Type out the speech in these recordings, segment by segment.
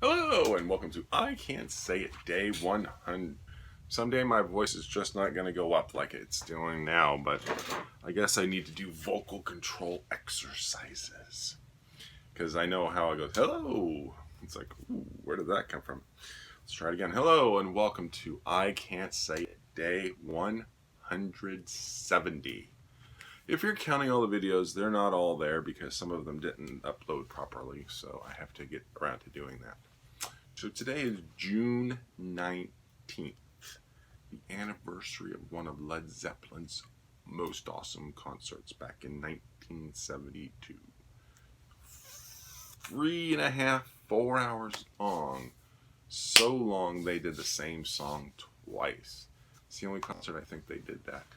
Hello and welcome to I Can't Say It Day 100. Someday my voice is just not going to go up like it's doing now, but I guess I need to do vocal control exercises. Because I know how it goes. Hello! It's like, ooh, where did that come from? Let's try it again. Hello and welcome to I Can't Say It Day 170. If you're counting all the videos, they're not all there because some of them didn't upload properly, so I have to get around to doing that. So today is June 19th, the anniversary of one of Led Zeppelin's most awesome concerts back in 1972. 3.5, 4 hours long. So long they did the same song twice. It's the only concert I think they did that.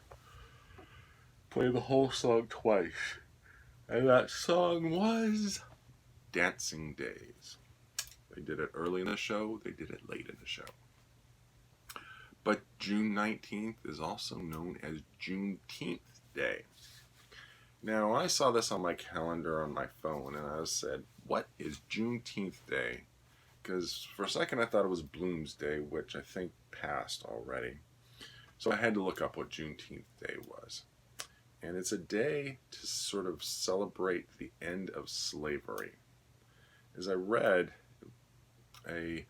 Play the whole song twice. And that song was Dancing Days. They did it early in the show, they did it late in the show. But June 19th is also known as Juneteenth Day. Now, I saw this on my calendar on my phone, and I said, what is Juneteenth Day? Because for a second I thought it was Bloomsday, which I think passed already. So I had to look up what Juneteenth Day was. And it's a day to sort of celebrate the end of slavery. As I read, a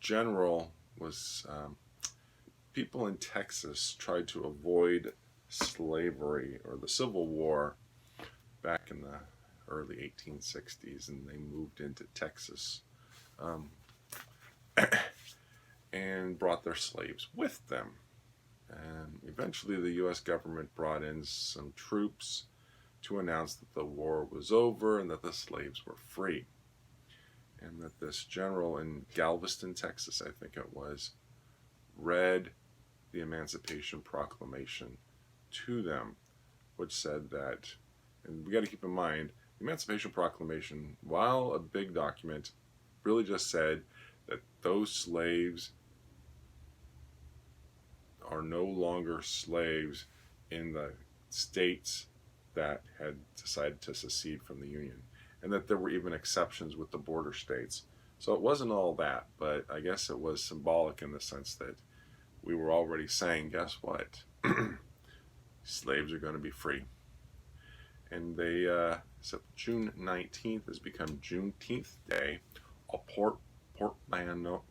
general was people in Texas tried to avoid slavery or the Civil War back in the early 1860s, and they moved into Texas and brought their slaves with them. And eventually the U.S. government brought in some troops to announce that the war was over and that the slaves were free. And that this general in Galveston, Texas, I think it was, read the Emancipation Proclamation to them, which said that, and we got to keep in mind, the Emancipation Proclamation, while a big document, really just said that those slaves are no longer slaves in the states that had decided to secede from the Union, and that there were even exceptions with the border states. So it wasn't all that, but I guess it was symbolic in the sense that we were already saying, guess what? Slaves are going to be free. And they so June 19th has become Juneteenth Day, a portmanteau.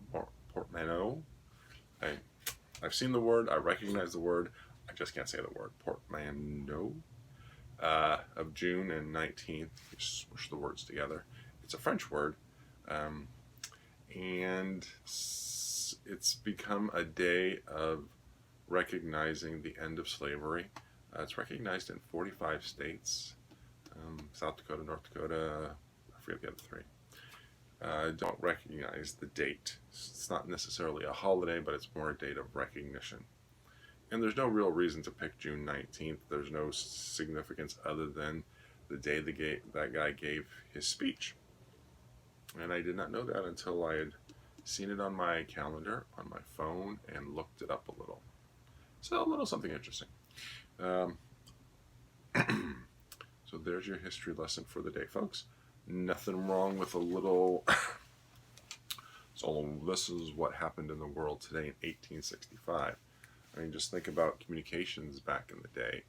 I've seen the word, I recognize the word, I just can't say the word. Portmanteau of June and 19th. You smush the words together. It's a French word, and it's become a day of recognizing the end of slavery. It's recognized in 45 states, South Dakota, North Dakota, I forget the other three. Don't recognize the date. It's not necessarily a holiday, but it's more a date of recognition. And there's no real reason to pick June 19th. There's no significance other than the day that guy gave his speech. And I did not know that until I had seen it on my calendar, on my phone, and looked it up a little. So a little something interesting. So there's your history lesson for the day, folks. Nothing wrong with a little... So this is what happened in the world today in 1865. I mean, just think about communications back in the day.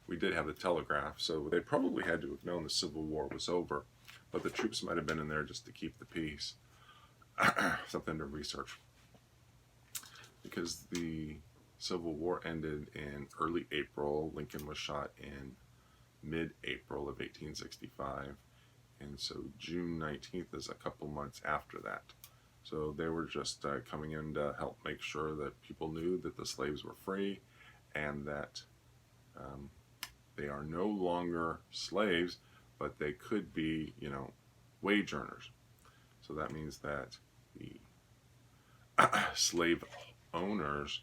We did have the telegraph, so they probably had to have known the Civil War was over, but the troops might have been in there just to keep the peace. Something to research. Because the Civil War ended in early April. Lincoln was shot in mid-April of 1865. And so June 19th is a couple months after that. So they were just coming in to help make sure that people knew that the slaves were free and that they are no longer slaves, but they could be, wage earners. So that means that the slave owners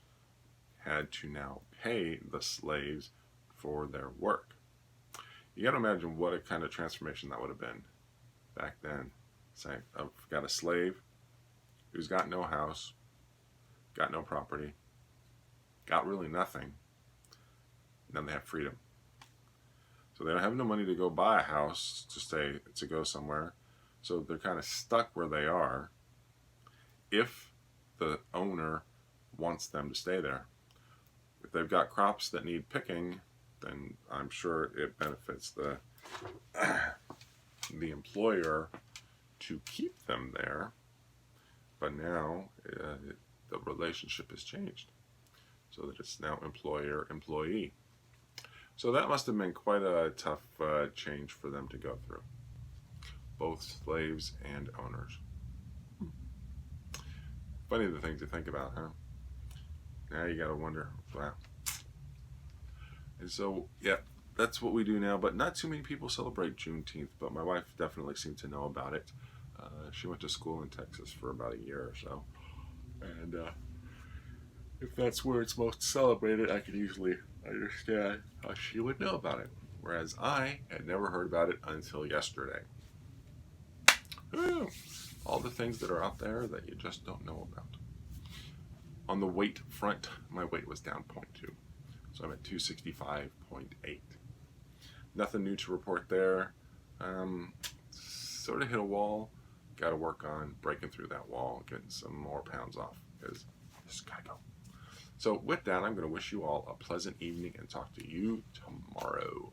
had to now pay the slaves for their work. You got to imagine what a kind of transformation that would have been back then. Say, I've got a slave who's got no house, got no property, got really nothing, and then they have freedom. So they don't have no money to go buy a house to go somewhere. So they're kind of stuck where they are if the owner wants them to stay there. If they've got crops that need picking, then I'm sure it benefits the employer to keep them there. But now the relationship has changed so that it's now employer-employee. So that must have been quite a tough change for them to go through, both slaves and owners. Funny the thing to think about, huh? Now you gotta wonder, wow. And so, yeah, that's what we do now, but not too many people celebrate Juneteenth, but my wife definitely seemed to know about it. She went to school in Texas for about a year or so, and if that's where it's most celebrated, I can easily understand how she would know about it, whereas I had never heard about it until yesterday. Ooh, all the things that are out there that you just don't know about. On the weight front, my weight was down 0.2, so I'm at 265.8. Nothing new to report there. Sort of hit a wall. Got to work on breaking through that wall, getting some more pounds off, because this gotta go. So with that, I'm going to wish you all a pleasant evening and talk to you tomorrow.